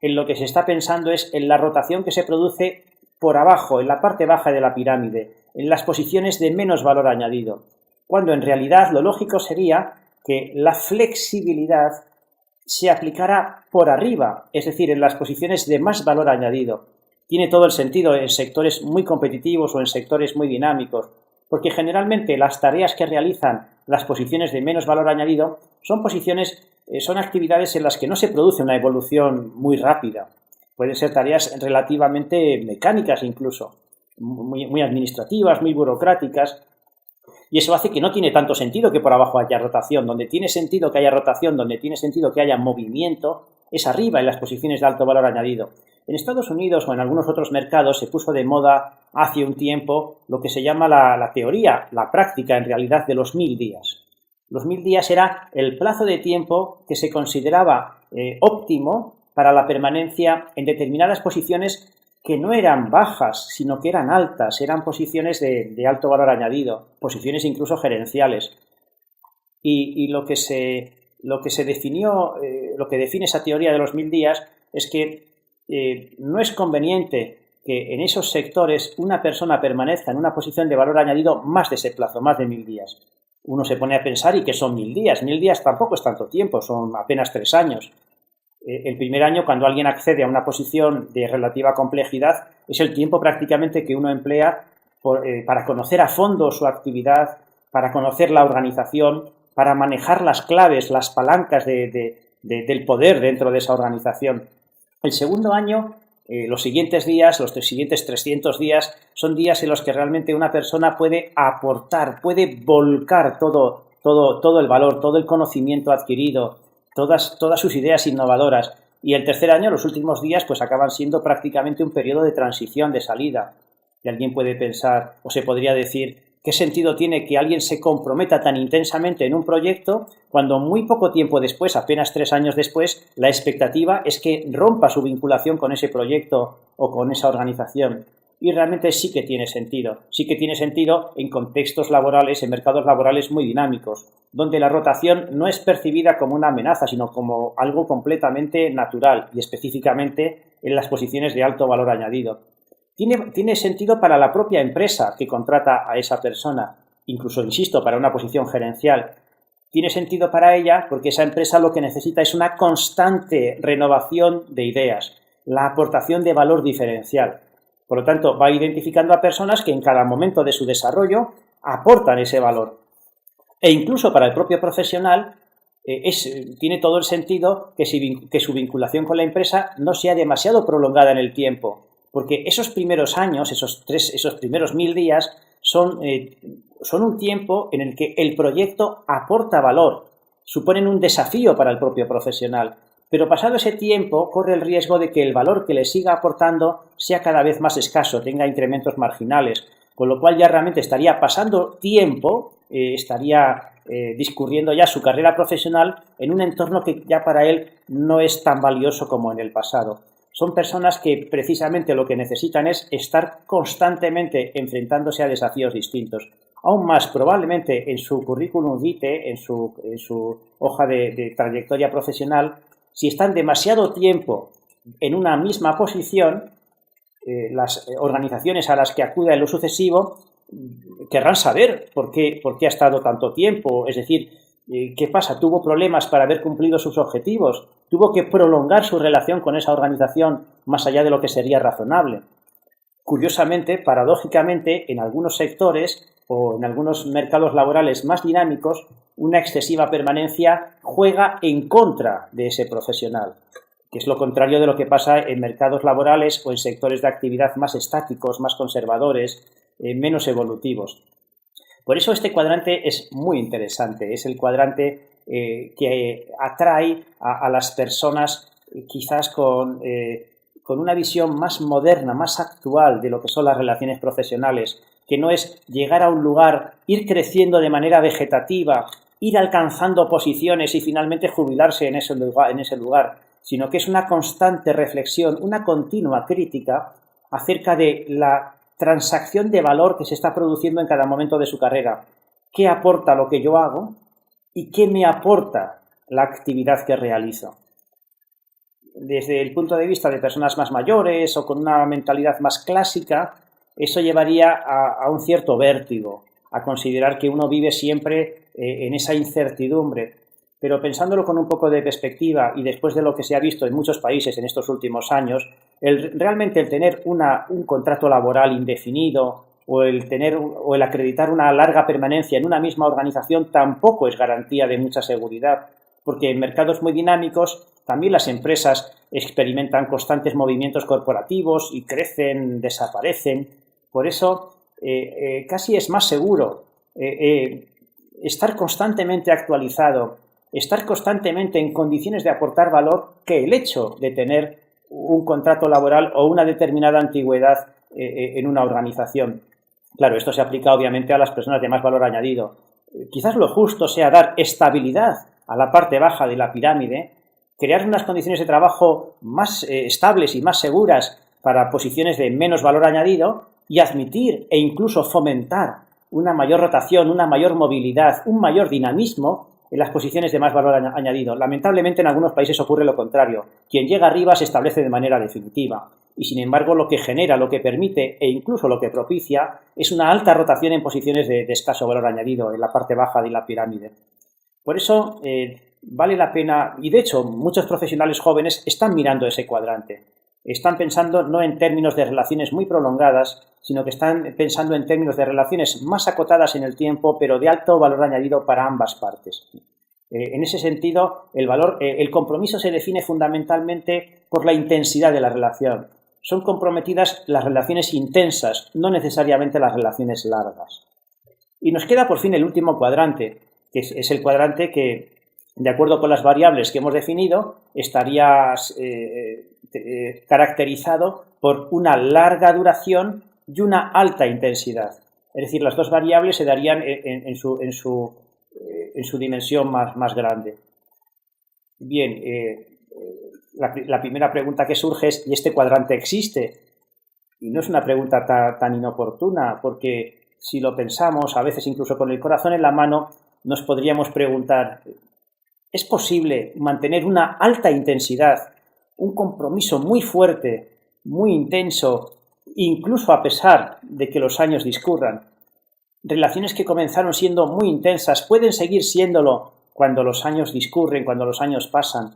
en lo que se está pensando es en la rotación que se produce por abajo, en la parte baja de la pirámide, en las posiciones de menos valor añadido, cuando en realidad lo lógico sería que la flexibilidad se aplicara por arriba, es decir, en las posiciones de más valor añadido. Tiene todo el sentido en sectores muy competitivos o en sectores muy dinámicos, porque generalmente las tareas que realizan las posiciones de menos valor añadido son actividades en las que no se produce una evolución muy rápida. Pueden ser tareas relativamente mecánicas incluso, muy administrativas, muy burocráticas, y eso hace que no tiene tanto sentido que por abajo haya rotación. Donde tiene sentido que haya rotación, donde tiene sentido que haya movimiento, es arriba en las posiciones de alto valor añadido. En Estados Unidos o en algunos otros mercados se puso de moda hace un tiempo lo que se llama la teoría, la práctica en realidad de los 1000 días. Los 1000 días era el plazo de tiempo que se consideraba óptimo para la permanencia en determinadas posiciones que no eran bajas, sino que eran altas, eran posiciones de alto valor añadido, posiciones incluso gerenciales. Y lo que se definió, lo que define esa teoría de los 1000 días es que no es conveniente que en esos sectores una persona permanezca en una posición de valor añadido más de ese plazo, más de 1000 días. Uno se pone a pensar, ¿y qué son 1000 días? 1000 días tampoco es tanto tiempo, son apenas 3 años. El primer año, cuando alguien accede a una posición de relativa complejidad, es el tiempo prácticamente que uno emplea para conocer a fondo su actividad, para conocer la organización, para manejar las claves, las palancas del poder dentro de esa organización. El segundo año, los siguientes días, los siguientes 300 días, son días en los que realmente una persona puede aportar, puede volcar todo el valor, todo el conocimiento adquirido, todas sus ideas innovadoras. Y el tercer año, los últimos días, pues acaban siendo prácticamente un periodo de transición, de salida. Y alguien puede pensar, o se podría decir, ¿Qué sentido tiene que alguien se comprometa tan intensamente en un proyecto cuando muy poco tiempo después, apenas 3 años después, la expectativa es que rompa su vinculación con ese proyecto o con esa organización? Y realmente sí que tiene sentido en contextos laborales, en mercados laborales muy dinámicos, donde la rotación no es percibida como una amenaza, sino como algo completamente natural y específicamente en las posiciones de alto valor añadido. Tiene sentido para la propia empresa que contrata a esa persona, incluso, insisto, para una posición gerencial. Tiene sentido para ella porque esa empresa lo que necesita es una constante renovación de ideas, la aportación de valor diferencial. Por lo tanto, va identificando a personas que en cada momento de su desarrollo aportan ese valor. E incluso para el propio profesional tiene todo el sentido que su vinculación con la empresa no sea demasiado prolongada en el tiempo, porque esos primeros años, esos primeros 1000 días, son un tiempo en el que el proyecto aporta valor, suponen un desafío para el propio profesional. Pero pasado ese tiempo corre el riesgo de que el valor que le siga aportando sea cada vez más escaso, tenga incrementos marginales, con lo cual ya realmente estaría pasando tiempo, estaría discurriendo ya su carrera profesional en un entorno que ya para él no es tan valioso como en el pasado. Son personas que precisamente lo que necesitan es estar constantemente enfrentándose a desafíos distintos. Aún más, probablemente en su currículum vitae, en su hoja de trayectoria profesional, si están demasiado tiempo en una misma posición, las organizaciones a las que acuda en lo sucesivo querrán saber por qué ha estado tanto tiempo, es decir, ¿qué pasa? ¿Tuvo problemas para haber cumplido sus objetivos? ¿Tuvo que prolongar su relación con esa organización más allá de lo que sería razonable? Curiosamente, paradójicamente, en algunos sectores o en algunos mercados laborales más dinámicos, una excesiva permanencia juega en contra de ese profesional, que es lo contrario de lo que pasa en mercados laborales o en sectores de actividad más estáticos, más conservadores, menos evolutivos. Por eso este cuadrante es muy interesante, es el cuadrante que atrae a las personas quizás con una visión más moderna, más actual de lo que son las relaciones profesionales, que no es llegar a un lugar, ir creciendo de manera vegetativa, ir alcanzando posiciones y finalmente jubilarse en ese lugar, sino que es una constante reflexión, una continua crítica acerca de la transacción de valor que se está produciendo en cada momento de su carrera. ¿Qué aporta lo que yo hago y qué me aporta la actividad que realizo? Desde el punto de vista de personas más mayores o con una mentalidad más clásica, eso llevaría a un cierto vértigo, a considerar que uno vive siempre en esa incertidumbre. Pero pensándolo con un poco de perspectiva y después de lo que se ha visto en muchos países en estos últimos años, realmente el tener un contrato laboral indefinido o el acreditar una larga permanencia en una misma organización tampoco es garantía de mucha seguridad, porque en mercados muy dinámicos también las empresas experimentan constantes movimientos corporativos y crecen, desaparecen. Por eso casi es más seguro estar constantemente actualizado, estar constantemente en condiciones de aportar valor que el hecho de tener un contrato laboral o una determinada antigüedad en una organización. Claro, esto se aplica obviamente a las personas de más valor añadido. Quizás lo justo sea dar estabilidad a la parte baja de la pirámide, crear unas condiciones de trabajo más estables y más seguras para posiciones de menos valor añadido y admitir e incluso fomentar una mayor rotación, una mayor movilidad, un mayor dinamismo en las posiciones de más valor añadido. Lamentablemente en algunos países ocurre lo contrario. Quien llega arriba se establece de manera definitiva y sin embargo lo que genera, lo que permite e incluso lo que propicia es una alta rotación en posiciones de escaso valor añadido en la parte baja de la pirámide. Por eso vale la pena, y de hecho muchos profesionales jóvenes están mirando ese cuadrante. Están pensando no en términos de relaciones muy prolongadas, sino que están pensando en términos de relaciones más acotadas en el tiempo, pero de alto valor añadido para ambas partes. En ese sentido, el compromiso se define fundamentalmente por la intensidad de la relación. Son comprometidas las relaciones intensas, no necesariamente las relaciones largas. Y nos queda por fin el último cuadrante, que es el cuadrante que, de acuerdo con las variables que hemos definido, estaría caracterizado por una larga duración y una alta intensidad. Es decir, las dos variables se darían en su dimensión más grande. Bien, la primera pregunta que surge es, ¿y este cuadrante existe? Y no es una pregunta tan inoportuna, porque si lo pensamos, a veces incluso con el corazón en la mano, nos podríamos preguntar, ¿es posible mantener una alta intensidad, un compromiso muy fuerte, muy intenso, incluso a pesar de que los años discurran? Relaciones que comenzaron siendo muy intensas pueden seguir siéndolo cuando los años discurren, cuando los años pasan.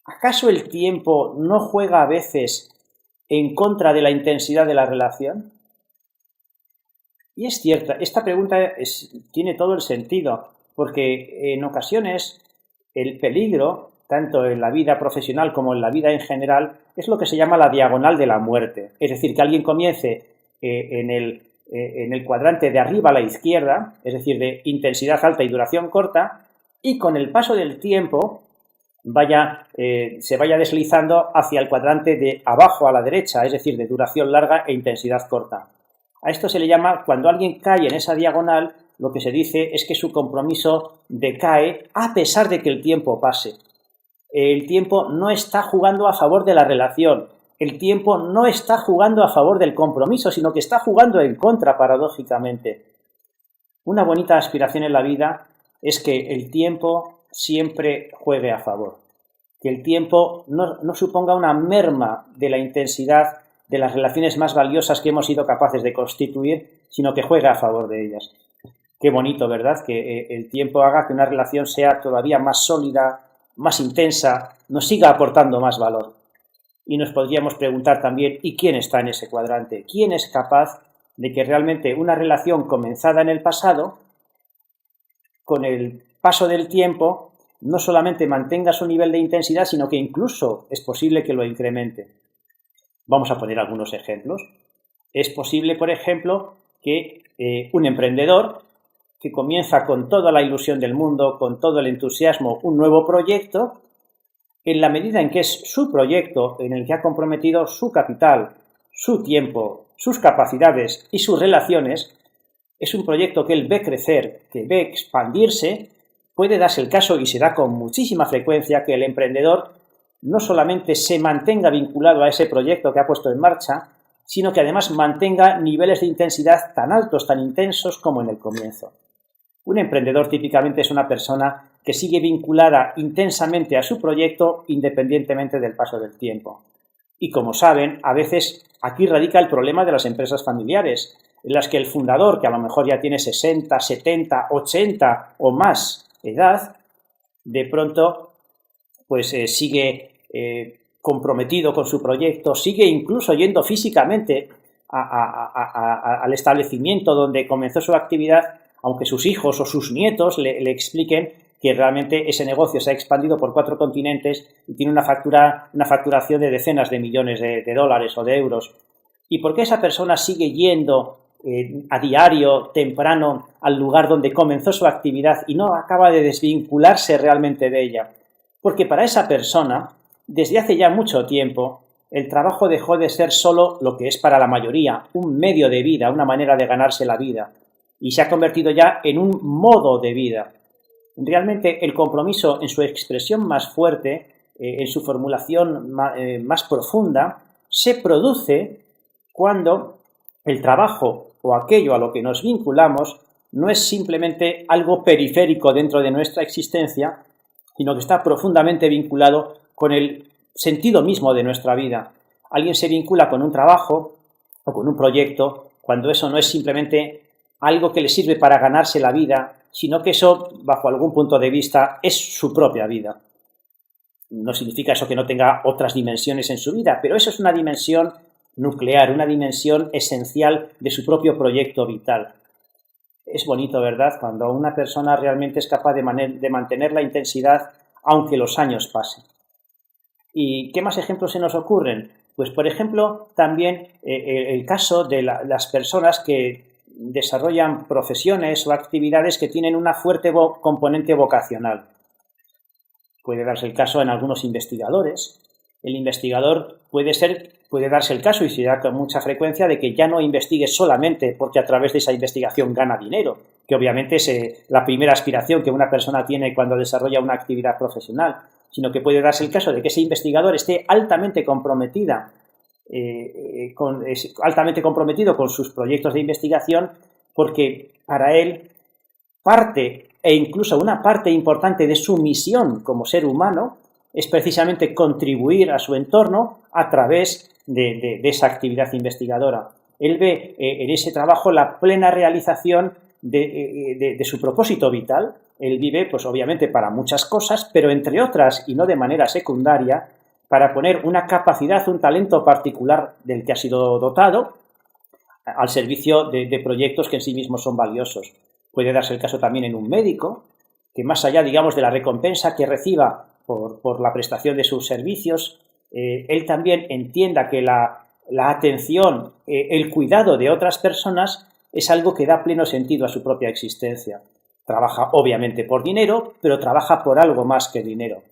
¿Acaso el tiempo no juega a veces en contra de la intensidad de la relación? Y es cierta, esta pregunta tiene todo el sentido, porque en ocasiones el peligro, tanto en la vida profesional como en la vida en general, es lo que se llama la diagonal de la muerte. Es decir, que alguien comience en el cuadrante de arriba a la izquierda, es decir, de intensidad alta y duración corta, y con el paso del tiempo se vaya deslizando hacia el cuadrante de abajo a la derecha, es decir, de duración larga e intensidad corta. A esto se le llama, cuando alguien cae en esa diagonal, lo que se dice es que su compromiso decae a pesar de que el tiempo pase. El tiempo no está jugando a favor de la relación, el tiempo no está jugando a favor del compromiso, sino que está jugando en contra, paradójicamente. Una bonita aspiración en la vida es que el tiempo siempre juegue a favor, que el tiempo no suponga una merma de la intensidad de las relaciones más valiosas que hemos sido capaces de constituir, sino que juegue a favor de ellas. Qué bonito, ¿verdad?, que el tiempo haga que una relación sea todavía más sólida, más intensa, nos siga aportando más valor. Y nos podríamos preguntar también, ¿y quién está en ese cuadrante? ¿Quién es capaz de que realmente una relación comenzada en el pasado, con el paso del tiempo, no solamente mantenga su nivel de intensidad, sino que incluso es posible que lo incremente? Vamos a poner algunos ejemplos. Es posible, por ejemplo, que un emprendedor que comienza con toda la ilusión del mundo, con todo el entusiasmo, un nuevo proyecto, en la medida en que es su proyecto en el que ha comprometido su capital, su tiempo, sus capacidades y sus relaciones, es un proyecto que él ve crecer, que ve expandirse, puede darse el caso, y se da con muchísima frecuencia, que el emprendedor no solamente se mantenga vinculado a ese proyecto que ha puesto en marcha, sino que además mantenga niveles de intensidad tan altos, tan intensos como en el comienzo. Un emprendedor típicamente es una persona que sigue vinculada intensamente a su proyecto independientemente del paso del tiempo. Y como saben, a veces aquí radica el problema de las empresas familiares, en las que el fundador, que a lo mejor ya tiene 60, 70, 80 o más edad, de pronto pues sigue comprometido con su proyecto, sigue incluso yendo físicamente al establecimiento donde comenzó su actividad, aunque sus hijos o sus nietos le expliquen que realmente ese negocio se ha expandido por 4 continentes y tiene una facturación de decenas de millones de dólares o de euros. ¿Y por qué esa persona sigue yendo a diario, temprano, al lugar donde comenzó su actividad y no acaba de desvincularse realmente de ella? Porque para esa persona, desde hace ya mucho tiempo, el trabajo dejó de ser solo lo que es para la mayoría, un medio de vida, una manera de ganarse la vida, y se ha convertido ya en un modo de vida. Realmente el compromiso en su expresión más fuerte, en su formulación más profunda, se produce cuando el trabajo o aquello a lo que nos vinculamos no es simplemente algo periférico dentro de nuestra existencia, sino que está profundamente vinculado con el sentido mismo de nuestra vida. Alguien se vincula con un trabajo o con un proyecto cuando eso no es simplemente algo que le sirve para ganarse la vida, sino que eso, bajo algún punto de vista, es su propia vida. No significa eso que no tenga otras dimensiones en su vida, pero eso es una dimensión nuclear, una dimensión esencial de su propio proyecto vital. Es bonito, ¿verdad?, cuando una persona realmente es capaz de mantener la intensidad aunque los años pasen. ¿Y qué más ejemplos se nos ocurren? Pues, por ejemplo, también el caso de las personas que desarrollan profesiones o actividades que tienen una fuerte componente vocacional. Puede darse el caso en algunos investigadores El investigador puede darse el caso, y se da con mucha frecuencia, de que ya no investigue solamente porque a través de esa investigación gana dinero, que obviamente es la primera aspiración que una persona tiene cuando desarrolla una actividad profesional, sino que puede darse el caso de que ese investigador esté altamente comprometido con sus proyectos de investigación, porque para él parte, e incluso una parte importante de su misión como ser humano, es precisamente contribuir a su entorno a través de esa actividad investigadora. Él ve en ese trabajo la plena realización de su propósito vital. Él vive, pues obviamente, para muchas cosas, pero entre otras, y no de manera secundaria, para poner una capacidad, un talento particular del que ha sido dotado al servicio de proyectos que en sí mismos son valiosos. Puede darse el caso también en un médico, que más allá, digamos, de la recompensa que reciba por la prestación de sus servicios, él también entienda que la atención, el cuidado de otras personas es algo que da pleno sentido a su propia existencia. Trabaja obviamente por dinero, pero trabaja por algo más que dinero.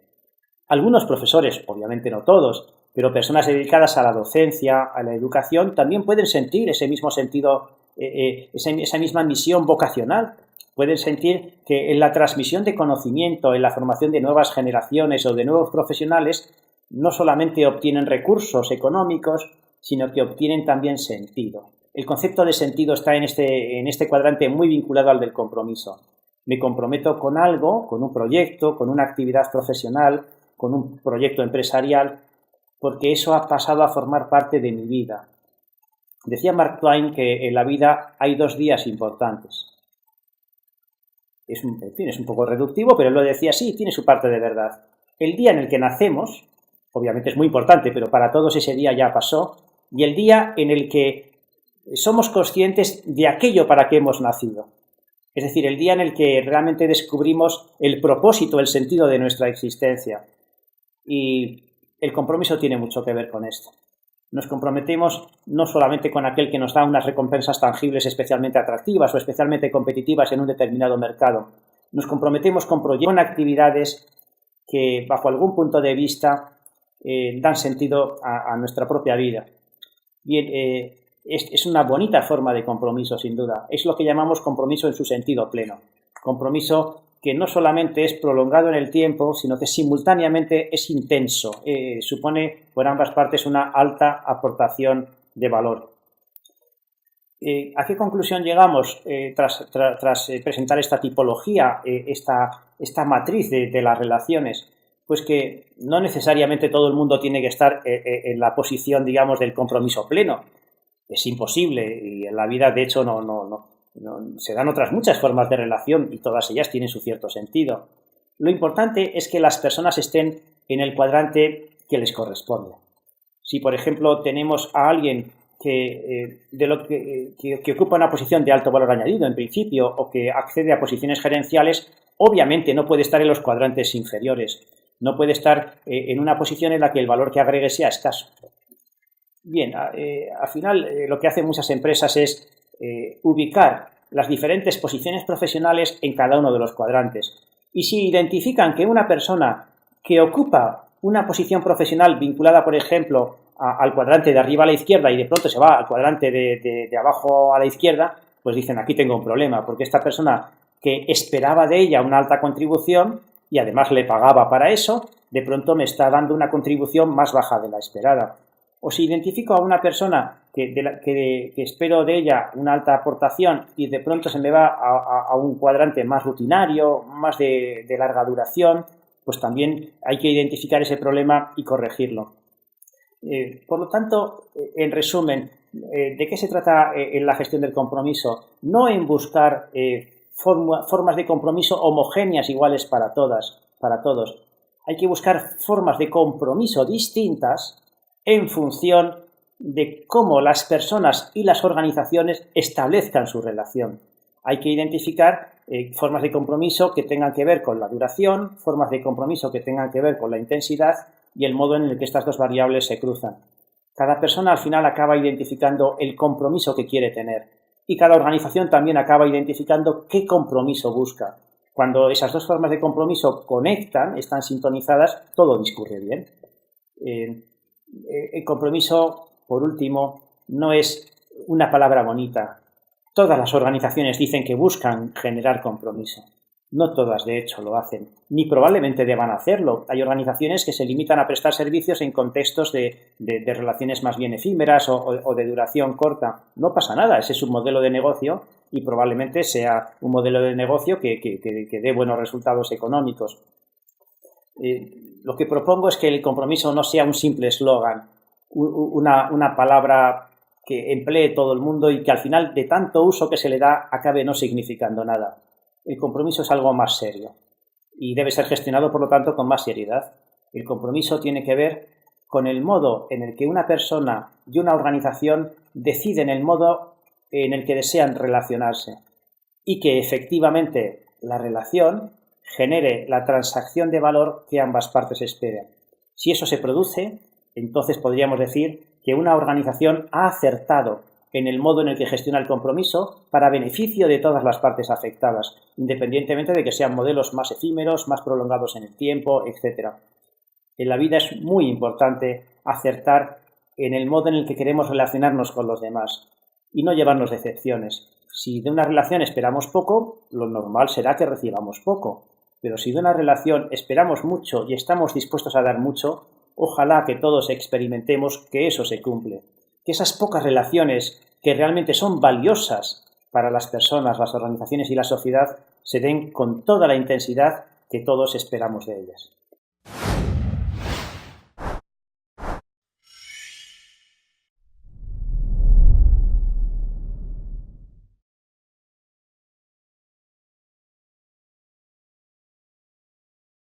Algunos profesores, obviamente no todos, pero personas dedicadas a la docencia, a la educación, también pueden sentir ese mismo sentido, esa misma misión vocacional. Pueden sentir que en la transmisión de conocimiento, en la formación de nuevas generaciones o de nuevos profesionales, no solamente obtienen recursos económicos, sino que obtienen también sentido. El concepto de sentido está en este cuadrante muy vinculado al del compromiso. Me comprometo con algo, con un proyecto, con una actividad profesional, con un proyecto empresarial, porque eso ha pasado a formar parte de mi vida. Decía Mark Twain que en la vida hay 2 días importantes. Es un poco reductivo, pero él lo decía así, tiene su parte de verdad. El día en el que nacemos, obviamente es muy importante, pero para todos ese día ya pasó, y el día en el que somos conscientes de aquello para que hemos nacido. Es decir, el día en el que realmente descubrimos el propósito, el sentido de nuestra existencia. Y el compromiso tiene mucho que ver con esto. Nos comprometemos no solamente con aquel que nos da unas recompensas tangibles especialmente atractivas o especialmente competitivas en un determinado mercado. Nos comprometemos con proyectos, con actividades que, bajo algún punto de vista, dan sentido a nuestra propia vida. Bien, es una bonita forma de compromiso, sin duda. Es lo que llamamos compromiso en su sentido pleno. Compromiso que no solamente es prolongado en el tiempo, sino que simultáneamente es intenso. Supone por ambas partes una alta aportación de valor. ¿A qué conclusión llegamos tras presentar esta tipología, esta matriz de las relaciones? Pues que no necesariamente todo el mundo tiene que estar en la posición, digamos, del compromiso pleno. Es imposible y en la vida, de hecho, no, se dan otras muchas formas de relación y todas ellas tienen su cierto sentido. Lo importante es que las personas estén en el cuadrante que les corresponde. Si, por ejemplo, tenemos a alguien que ocupa una posición de alto valor añadido en principio o que accede a posiciones gerenciales, obviamente no puede estar en los cuadrantes inferiores. No puede estar en una posición en la que el valor que agregue sea escaso. Bien, al final lo que hacen muchas empresas es ubicar las diferentes posiciones profesionales en cada uno de los cuadrantes. Y si identifican que una persona que ocupa una posición profesional vinculada, por ejemplo, al cuadrante de arriba a la izquierda y de pronto se va al cuadrante de abajo a la izquierda, pues dicen, aquí tengo un problema, porque esta persona que esperaba de ella una alta contribución y además le pagaba para eso, de pronto me está dando una contribución más baja de la esperada. O si identifico a una persona que espero de ella una alta aportación y de pronto se me va a un cuadrante más rutinario, más de larga duración, pues también hay que identificar ese problema y corregirlo. Por lo tanto, en resumen, ¿de qué se trata en la gestión del compromiso? No en buscar formas de compromiso homogéneas iguales para todos. Hay que buscar formas de compromiso distintas en función de cómo las personas y las organizaciones establezcan su relación. Hay que identificar formas de compromiso que tengan que ver con la duración, formas de compromiso que tengan que ver con la intensidad y el modo en el que estas dos variables se cruzan. Cada persona al final acaba identificando el compromiso que quiere tener y cada organización también acaba identificando qué compromiso busca. Cuando esas dos formas de compromiso conectan, están sintonizadas, todo discurre bien. El compromiso, por último, no es una palabra bonita. Todas las organizaciones dicen que buscan generar compromiso. No todas, de hecho, lo hacen, ni probablemente deban hacerlo. Hay organizaciones que se limitan a prestar servicios en contextos de relaciones más bien efímeras o de duración corta. No pasa nada, ese es un modelo de negocio y probablemente sea un modelo de negocio que dé buenos resultados económicos. Lo que propongo es que el compromiso no sea un simple eslogan, una palabra que emplee todo el mundo y que al final, de tanto uso que se le da, acabe no significando nada. El compromiso es algo más serio y debe ser gestionado, por lo tanto, con más seriedad. El compromiso tiene que ver con el modo en el que una persona y una organización deciden el modo en el que desean relacionarse y que efectivamente la relación genere la transacción de valor que ambas partes esperan. Si eso se produce, entonces podríamos decir que una organización ha acertado en el modo en el que gestiona el compromiso para beneficio de todas las partes afectadas, independientemente de que sean modelos más efímeros, más prolongados en el tiempo, etc. En la vida es muy importante acertar en el modo en el que queremos relacionarnos con los demás y no llevarnos decepciones. Si de una relación esperamos poco, lo normal será que recibamos poco. Pero si de una relación esperamos mucho y estamos dispuestos a dar mucho, ojalá que todos experimentemos que eso se cumple. Que esas pocas relaciones que realmente son valiosas para las personas, las organizaciones y la sociedad se den con toda la intensidad que todos esperamos de ellas.